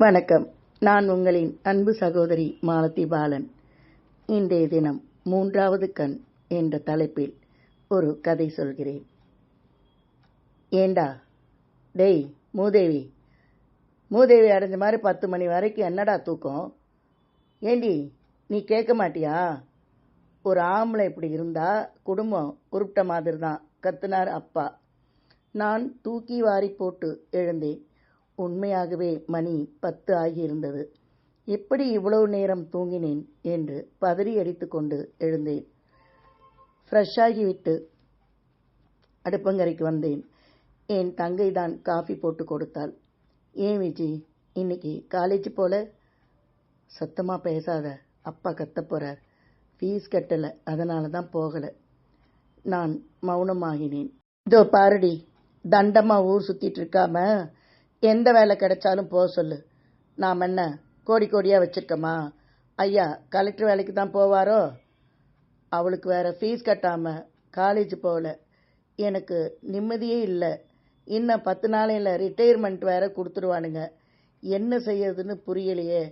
வணக்கம். நான் உங்களின் அன்பு சகோதரி மாலதி பாலன். இன்றைய தினம் 3வது கண் என்ற தலைப்பில் ஒரு கதை சொல்கிறேன். ஏண்டா டேய் மூதேவி அடைஞ்ச மாதிரி 10 மணி வரைக்கும் என்னடா தூக்கம்? ஏண்டி நீ கேட்க மாட்டியா? ஒரு ஆம்பளை இப்படி இருந்தா குடும்பம் உருப்பிட்ட மாதிரி தான் கத்துனார் அப்பா. நான் தூக்கி வாரி போட்டு எழுந்தேன். உண்மையாகவே மணி 10 ஆகியிருந்தது. எப்படி இவ்வளவு நேரம் தூங்கினேன் என்று பதறி அடித்துக்கொண்டு எழுந்தேன். ஃப்ரெஷ்ஷாகிவிட்டு அடுப்பங்கரைக்கு வந்தேன். என் தங்கை தான் காஃபி போட்டு கொடுத்தாள். ஏன் விஜி, இன்னைக்கு காலேஜ் போல? சத்தமாக பேசாத, அப்பா கத்த போறார். ஃபீஸ் கட்டலை, அதனால தான் போகலை. நான் மௌனமாகினேன். இதோ பாருடி, தண்டமாக ஊர் சுற்றிட்டு இருக்காம எந்த வேலை கிடைச்சாலும் போக சொல்லு. நாம் என்ன கோடி கோடியாக வச்சுருக்கோமா? ஐயா கலெக்டர் வேலைக்கு தான் போவாரோ? அவளுக்கு வேற ஃபீஸ் கட்டாமல் காலேஜ் போகல. எனக்கு நிம்மதியே இல்லை. இன்னும் 10 நாளையில் ரிட்டையர்மெண்ட் வேற கொடுத்துருவானுங்க. என்ன செய்யறதுன்னு புரியலையே.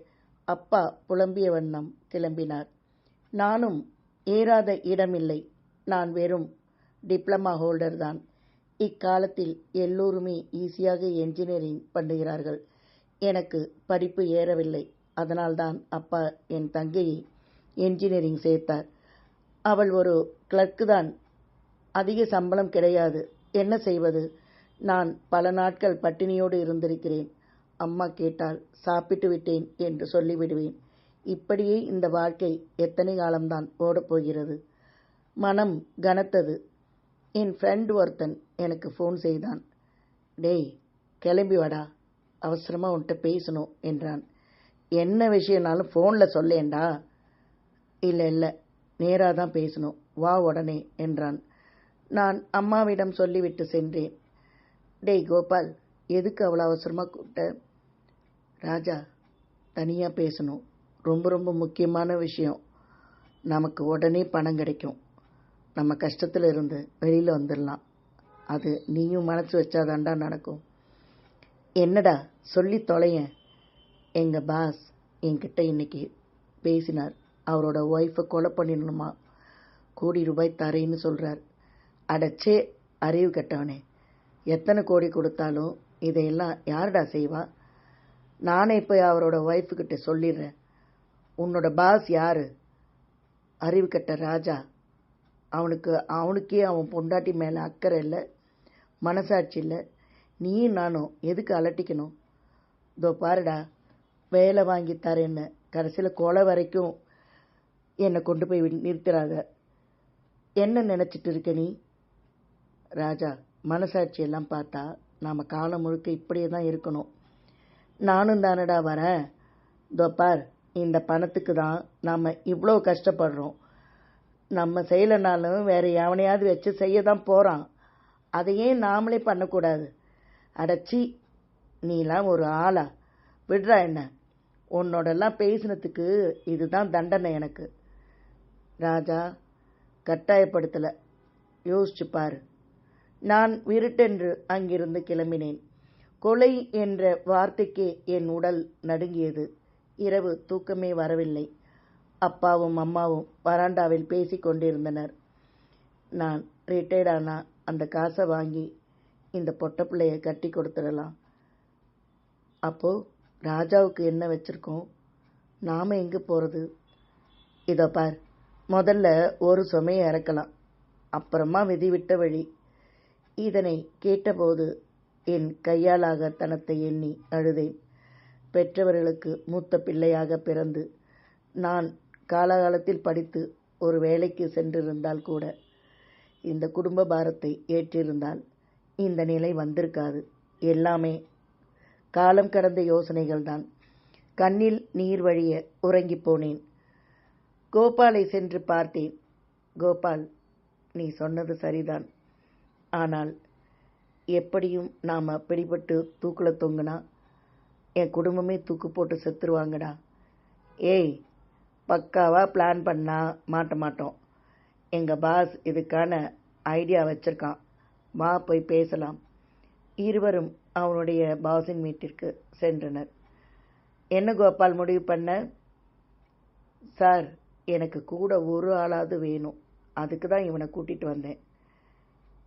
அப்பா புலம்பிய வண்ணம் கிளம்பினார். நானும் ஏறாத இடமில்லை. நான் வெறும் டிப்ளமா ஹோல்டர் தான். இக்காலத்தில் எல்லோருமே ஈஸியாக என்ஜினியரிங் பண்ணுகிறார்கள். எனக்கு படிப்பு ஏறவில்லை. அதனால்தான் அப்பா என் தங்கையை என்ஜினியரிங் சேர்த்தார். அவள் ஒரு கிளர்க்கு தான். அதிக சம்பளம் கிடையாது. என்ன செய்வது? நான் பல நாட்கள் பட்டினியோடு இருந்திருக்கிறேன். அம்மா கேட்டால் சாப்பிட்டு விட்டேன் என்று சொல்லிவிடுவேன். இப்படியே இந்த வாழ்க்கை எத்தனை காலம்தான் ஓடப்போகிறது? மனம் கனத்தது. என் ஃப்ரெண்ட் ஒருத்தன் எனக்கு ஃபோன் செய்தான். டேய் கிளம்பி வாடா, அவசரமாக உன்கிட்ட பேசணும் என்றான். என்ன விஷயம்னாலும் ஃபோனில் சொல்லேண்டா. இல்லை நேராக தான் பேசணும், வா உடனே என்றான். நான் அம்மாவிடம் சொல்லிவிட்டு சென்றேன். டேய் கோபால், எதுக்கு அவ்வளோ அவசரமாக கூப்பிட்ட? ராஜா, தனியாக பேசணும். ரொம்ப ரொம்ப முக்கியமான விஷயம். நமக்கு உடனே பணம் கிடைக்கும். நம்ம கஷ்டத்தில் இருந்து வெளியில் வந்துடலாம். அது நீயும் மனசு வச்சாதாண்டா நடக்கும். என்னடா சொல்லி தொலையேன். எங்கள் பாஸ் என்கிட்ட இன்னைக்கு பேசினார். அவரோட ஒய்ஃபை கொலை பண்ணிடணுமா, கோடி ரூபாய் தரேன்னு சொல்கிறார். அடச்சே அறிவு கட்டவனே, எத்தனை கோடி கொடுத்தாலும் இதையெல்லாம் யாருடா செய்வா? நானே போய் அவரோட ஒய்ஃபுக்கிட்ட சொல்லிடுறேன். உன்னோட பாஸ் யாரு? அறிவு கட்ட ராஜா. அவனுக்கே அவன் பொண்டாட்டி மேலே அக்கறை இல்லை, மனசாட்சி இல்லை. நீயும் நானும் எதுக்கு அலட்டிக்கணும்? இதோ பாருடா, வேலை வாங்கி தரேன்னு கடைசியில் கொலை வரைக்கும் என்னை கொண்டு போய் நிறுத்துறாங்க. என்ன நினச்சிட்டு இருக்க நீ? ராஜா, மனசாட்சியெல்லாம் பார்த்தா நாம் காலம் முழுக்க இப்படியே தான் இருக்கணும். நானும் தானடா வரேன். இதோ பார், இந்த பணத்துக்கு தான் நாம் இவ்வளோ கஷ்டப்படுறோம். நம்ம செய்யலைனாலும் வேறு எவனையாவது வச்சு செய்ய தான் போகிறான். அதையே நாமளே பண்ணக்கூடாது. அடச்சி, நீலாம் ஒரு ஆளா? விடுறா என்ன? உன்னோடெல்லாம் பேசினதுக்கு இதுதான் தண்டனை எனக்கு. ராஜா, கட்டாயப்படுத்தலை, யோசிச்சு பாரு. நான் விருட்டென்று அங்கிருந்து கிளம்பினேன். கொலை என்ற வார்த்தைக்கே என் உடல் நடுங்கியது. இரவு தூக்கமே வரவில்லை. அப்பாவும் அம்மாவும் வராண்டாவில் பேசி கொண்டிருந்தனர். நான் ரிட்டையர்டானா அந்த காசை வாங்கி இந்த பொட்ட பிள்ளையை கட்டி கொடுத்துடலாம். அப்போது ராஜாவுக்கு என்ன வச்சுருக்கோம்? நாம் எங்கே போகிறது? இதோ பார், முதல்ல ஒரு சுமையை இறக்கலாம், அப்புறமா விதி விட்ட வழி. இதனை கேட்டபோது என் கையாலாக தனத்தை எண்ணி அழுதேன். பெற்றவர்களுக்கு மூத்த பிள்ளையாக பிறந்து நான் காலகாலத்தில் படித்து ஒரு வேலைக்கு சென்றிருந்தால் கூட, இந்த குடும்ப பாரத்தை ஏற்றிருந்தால் இந்த நிலை வந்திருக்காது. எல்லாமே காலம் கடந்த யோசனைகள் தான். கண்ணில் நீர் வழிய உறங்கி போனேன். கோபாலை சென்று பார்த்தேன். கோபால், நீ சொன்னது சரிதான். ஆனால் எப்படியும் நாம் பிடிபட்டு தூக்கில் தொங்குனா என் குடும்பமே தூக்கு போட்டு செத்துருவாங்கடா. ஏய், பக்காவாக பிளான் பண்ணால் மாட்ட மாட்டோம். எங்கள் பாஸ் இதுக்கான ஐடியா வச்சுருக்கான். வா போய் பேசலாம். இருவரும் அவனுடைய பாஸின் வீட்டிற்கு சென்றனர். என்ன கோபால் முடிவு பண்ண? சார், எனக்கு கூட ஒரு ஆளாவது வேணும், அதுக்கு தான் இவனை கூட்டிகிட்டு வந்தேன்.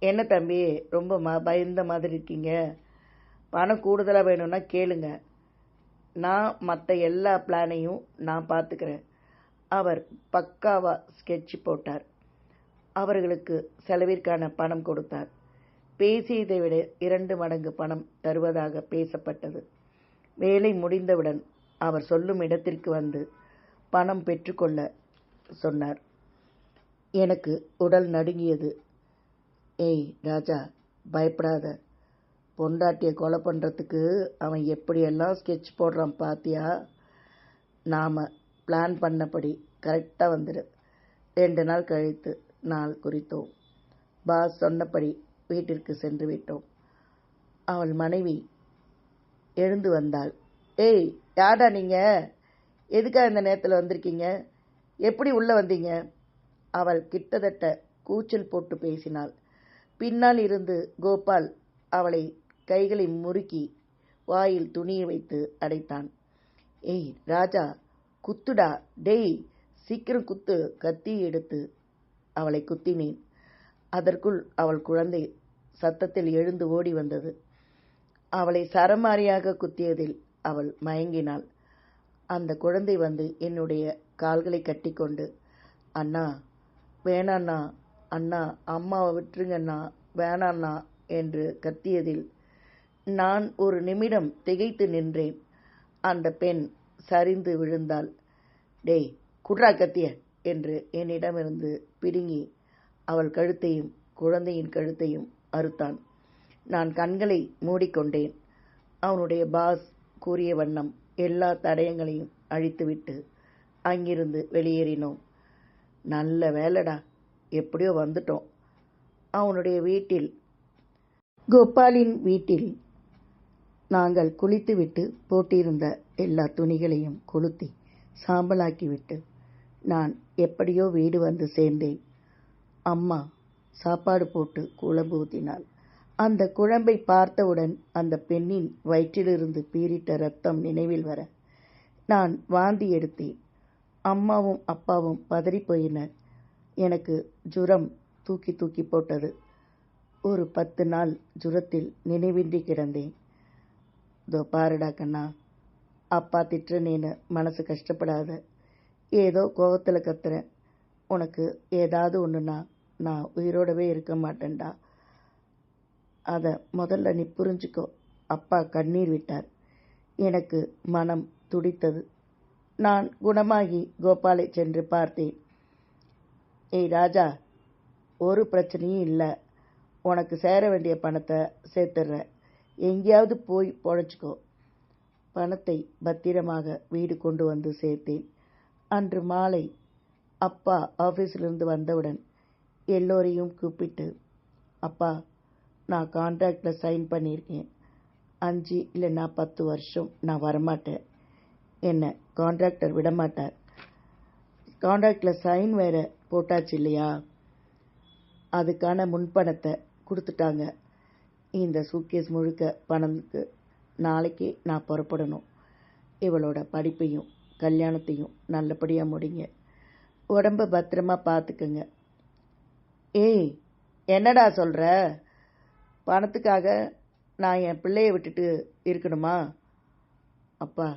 என்ன தம்பி, ரொம்ப பயந்த மாதிரி இருக்கீங்க? பணம் கூடுதலாக வேணும்னா கேளுங்க, நான் மற்ற எல்லா பிளானையும் நான் பார்த்துக்கிறேன். அவர் பக்காவா ஸ்கெட்ச் போட்டார். அவர்களுக்கு செலவிற்கான பணம் கொடுத்தார். பேசியதை விட 2 மடங்கு பணம் தருவதாக பேசப்பட்டது. வேலை முடிந்தவுடன் அவர் சொல்லும் இடத்திற்கு வந்து பணம் பெற்றுக்கொள்ள சொன்னார். எனக்கு உடல் நடுங்கியது. ஏய் ராஜா, பயப்படாத. பொண்டாட்டியை கொலை பண்ணுறதுக்கு அவன் எப்படியெல்லாம் ஸ்கெட்ச் போடுறான் பாத்தியா? நாம் பிளான் பண்ணபடி கரெக்டாக வந்துடு. 2 நாள் கழித்து நாள் குறித்தோம். பாஸ் சொன்னபடி வீட்டிற்கு சென்று விட்டோம். அவள் மனைவி எழுந்து வந்தாள். ஏய், யாடா நீங்கள்? எதுக்காக இந்த நேரத்தில் வந்திருக்கீங்க? எப்படி உள்ளே வந்தீங்க? அவள் கிட்டத்தட்ட கூச்சல் போட்டு பேசினாள். பின்னால் இருந்து கோபால் அவளை கைகளை முறுக்கி வாயில் துணியை வைத்து அடைத்தான். ஏய் ராஜா, குத்துடா, டேய் சீக்கிரம் குத்து. கத்தி எடுத்து அவளை குத்தினேன். அதற்குள் அவள் குழந்தை சத்தத்தில் எழுந்து ஓடி வந்தது. அவளை சரமாரியாக குத்தியதில் அவள் மயங்கினாள். அந்த குழந்தை வந்து என்னுடைய கால்களை கட்டிக்கொண்டு, அண்ணா வேணாண்ணா, அண்ணா அம்மாவை விட்டுருங்கண்ணா, வேணாண்ணா என்று கத்தியதில் நான் ஒரு நிமிடம் திகைத்து நின்றேன். அந்த பெண் சரிந்து விழுந்தாள். டேய் குட்ரா கத்திய என்று என்னிடமிருந்து பிடுங்கி அவள் கழுத்தையும் குழந்தையின் கழுத்தையும் அறுத்தான். நான் கண்களை மூடிக்கொண்டேன். அவனுடைய பாஸ் கூறிய வண்ணம் எல்லா தடயங்களையும் அழித்துவிட்டு அங்கிருந்து வெளியேறினோம். நல்ல வேலைடா, எப்படியோ வந்துட்டோம். அவனுடைய வீட்டில், கோபாலின் வீட்டில் நாங்கள் குளித்துவிட்டு போட்டிருந்த எல்லா துணிகளையும் கொளுத்தி சாம்பலாக்கிவிட்டு நான் எப்படியோ வீடு வந்து சேர்ந்தேன். அம்மா சாப்பாடு போட்டு குழம்பு ஊற்றினாள். அந்த குழம்பை பார்த்தவுடன் அந்த பெண்ணின் வயிற்றிலிருந்து பீறிட்ட ரத்தம் நினைவில் வர நான் வாந்தி எடுத்தேன். அம்மாவும் அப்பாவும் பதறிப்போயினர். எனக்கு ஜுரம் தூக்கி தூக்கி போட்டது. ஒரு 10 நாள் ஜுரத்தில் நினைவின்றி கிடந்தேன். இதோ பாருடா கண்ணா, அப்பா திட்டுறனேன்னு மனசு கஷ்டப்படாத. ஏதோ கோவத்தில் கத்துறேன். உனக்கு ஏதாவது ஒன்றுனா நான் உயிரோடவே இருக்க மாட்டேன்டா. அதை முதல்ல நீ புரிஞ்சுக்கோ. அப்பா கண்ணீர் விட்டார். எனக்கு மனம் துடித்தது. நான் குணமாகி கோபாலை சென்று பார்த்தேன். ஏய் ராஜா, ஒரு பிரச்சனையும் இல்லை. உனக்கு சேர வேண்டிய பணத்தை சேர்த்துடுறேன். எங்கேயாவது போய் பொழைச்சிக்கோ. பணத்தை பத்திரமாக வீடு கொண்டு வந்து சேர்த்தேன். அன்று மாலை அப்பா ஆஃபீஸிலிருந்து வந்தவுடன் எல்லோரையும் கூப்பிட்டு, அப்பா, நான் கான்ட்ராக்டில் சைன் பண்ணியிருக்கேன். 5 இல்லைன்னா 10 வருஷம் நான் வரமாட்டேன். என்னை கான்ட்ராக்டர் விடமாட்டார். கான்ட்ராக்டில் சைன் வேற போட்டாச்சு இல்லையா? அதுக்கான முன்பணத்தை கொடுத்துட்டாங்க. இந்த சூட்கேஸ் முழுக்க பணத்துக்கு நாளைக்கே நான் புறப்படணும். இவளோட படிப்பையும் கல்யாணத்தையும் நல்லபடியாக முடிங்க. உடம்ப பத்திரமா பார்த்துக்குங்க. ஏய், என்னடா சொல்கிற? பணத்துக்காக நான் என் பிள்ளையை விட்டுட்டு இருக்கணுமா? அப்பா,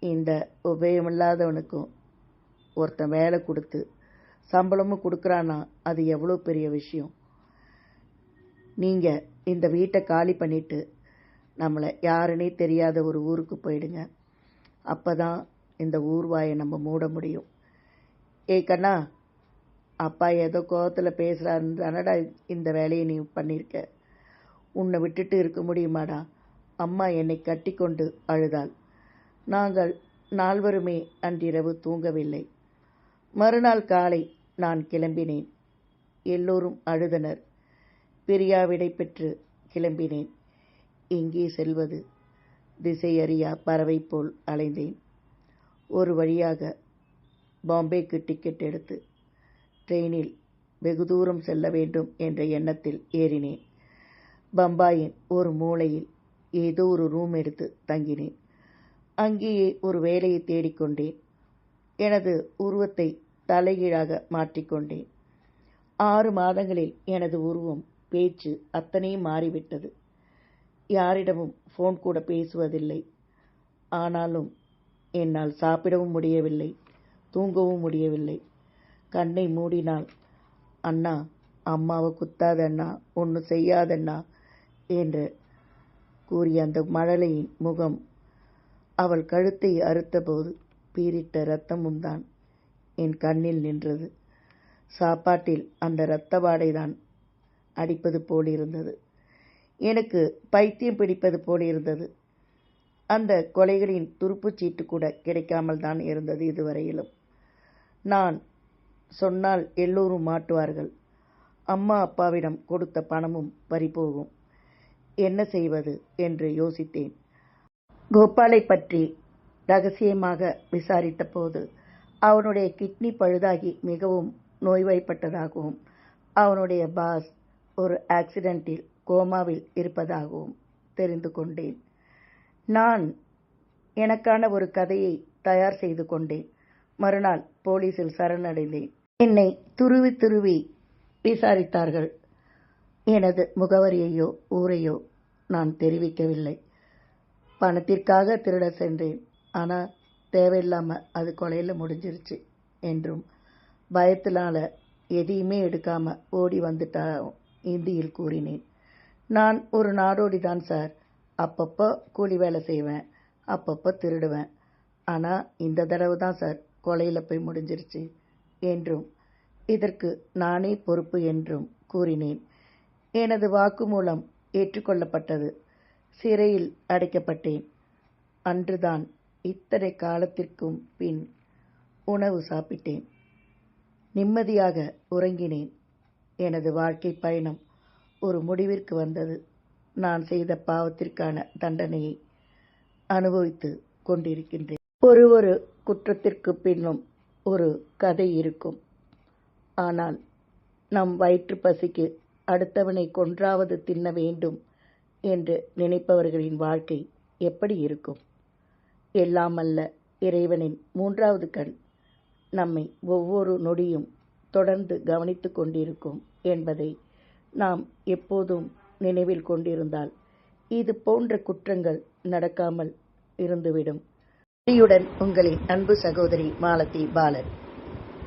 இந்த உபயோகமில்லாதவனுக்கும் ஒருத்தன் வேலை கொடுத்து சம்பளமும் கொடுக்குறான்னா அது எவ்வளோ பெரிய விஷயம். நீங்கள் இந்த வீட்டை காலி பண்ணிவிட்டு நம்மளை யாருன்னே தெரியாத ஒரு ஊருக்கு போயிடுங்க. அப்போ தான் இந்த ஊர்வாயை நம்ம மூட முடியும். ஏய் கண்ணா, அப்பா ஏதோ கோவத்தில் பேசுகிறாருன்றனடா இந்த வேலையை நீ பண்ணியிருக்க. உன்னை விட்டுட்டு இருக்க முடியுமாடா? அம்மா என்னை கட்டி கொண்டு அழுதாள். நாங்கள் 4 அன்றிரவு தூங்கவில்லை. மறுநாள் காலை நான் கிளம்பினேன். எல்லோரும் அழுதனர். பிரியாவிடை பெற்று கிளம்பினேன். எங்கே செல்வது? திசையறியா பறவை போல் அலைந்தேன். ஒரு வழியாக பாம்பேக்கு டிக்கெட் எடுத்து ட்ரெயினில் வெகு தூரம் செல்ல வேண்டும் என்ற எண்ணத்தில் ஏறினேன். பம்பாயின் ஒரு மூலையில் ஏதோ ஒரு ரூம் எடுத்து தங்கினேன். அங்கேயே ஒரு வேலையை தேடிக்கொண்டேன். எனது உருவத்தை தலைகீழாக மாற்றிக்கொண்டேன். 6 மாதங்களில் எனது உருவம், பேச்சு அத்தனையும் மாறிவிட்டது. யாரிடமும் ஃபோன் கூட பேசுவதில்லை. ஆனாலும் என்னால் சாப்பிடவும் முடியவில்லை, தூங்கவும் முடியவில்லை. கண்ணை மூடினால், அண்ணா, அம்மாவை குத்தாதண்ணா, ஒன்றும் செய்யாதண்ணா என்று கூறிய அந்த மழலையின் முகம், அவள் கழுத்தை அறுத்தபோது பீரிட்ட இரத்தமும் தான் என் கண்ணில் நின்றது. சாப்பாட்டில் அந்த இரத்த வாடைதான் அடிப்பது போலிருந்தது. எனக்கு பைத்தியம் பிடிப்பது போலிருந்தது. அந்த கொலைகளின் துருப்புச்சீட்டு கூட கிடைக்காமல் தான் இருந்தது இதுவரையிலும். நான் சொன்னால் எல்லோரும் மாட்டுவார்கள். அம்மா அப்பாவிடம் கொடுத்த பணமும் பறிபோகும். என்ன செய்வது என்று யோசித்தேன். கோபாலை பற்றி ரகசியமாக விசாரித்த போது அவனுடைய கிட்னி பழுதாகி மிகவும் நோய்வாய்ப்பட்டதாகவும், அவனுடைய பாஸ் ஒரு ஆக்சிடென்ட்டில் கோமாவில் இருப்பதாகவும் தெரிந்து கொண்டேன். நான் எனக்கான ஒரு கதையை தயார் செய்து கொண்டேன். மறுநாள் போலீசில் சரணடைந்தேன். என்னை துருவி துருவி விசாரித்தார்கள். எனது முகவரியையோ ஊரையோ நான் தெரிவிக்கவில்லை. பணத்திற்காக திருட சென்றேன், ஆனால் தேவையில்லாமல் அது கொலையில் முடிஞ்சிருச்சு என்றும், பயத்தினால எதையுமே எடுக்காமல் ஓடி வந்துட்டா இந்தியில் கூறினேன். நான் ஒரு நாடோடி தான் சார். அப்பப்போ கூலி வேலை செய்வேன், அப்பப்போ திருடுவேன். ஆனால் இந்த தடவை தான் சார் கொலையில் போய் முடிஞ்சிருச்சு என்றும், இதற்கு நானே பொறுப்பு என்றும் கூறினேன். எனது வாக்குமூலம் ஏற்றுக்கொள்ளப்பட்டது. சிறையில் அடைக்கப்பட்டேன். அன்றுதான் இத்தனை காலத்திற்கும் பின் உணவு சாப்பிட்டேன். நிம்மதியாக உறங்கினேன். எனது வாழ்க்கை பயணம் ஒரு முடிவிற்கு வந்தது. நான் செய்த பாவத்திற்கான தண்டனையை அனுபவித்து கொண்டிருக்கின்றேன். ஒரு குற்றத்திற்கு பின்னும் ஒரு கதை இருக்கும். ஆனால் நம் வயிற்று பசிக்கு அடுத்தவனை கொன்றாவது தின்ன வேண்டும் என்று நினைப்பவர்களின் வாழ்க்கை எப்படி இருக்கும்? எல்லாமல்ல இறைவனின் 3வது கண் நம்மை ஒவ்வொரு நொடியும் தொடர்ந்து கவனித்துக் கொண்டிருக்கும் என்பதை நாம் எப்போதும் நினைவில் கொண்டிருந்தால் இது போன்ற குற்றங்கள் நடக்காமல் இருந்துவிடும். உங்களின் அன்பு சகோதரி மாலதி பாலன்.